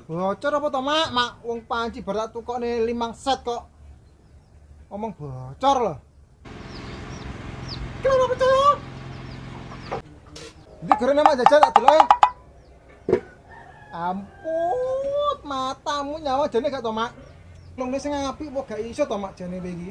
Bocor apa to, Mak? Mak wong panci bar tak tukokne 5 set kok. Ngomong bocor loh. Kenapa percaya? Ndi gorene mak jajal tak delok. Ampun, matamu nyawa jane gak to, Mak? Nang sing apik apa gak iso to, Mak jane kowe iki?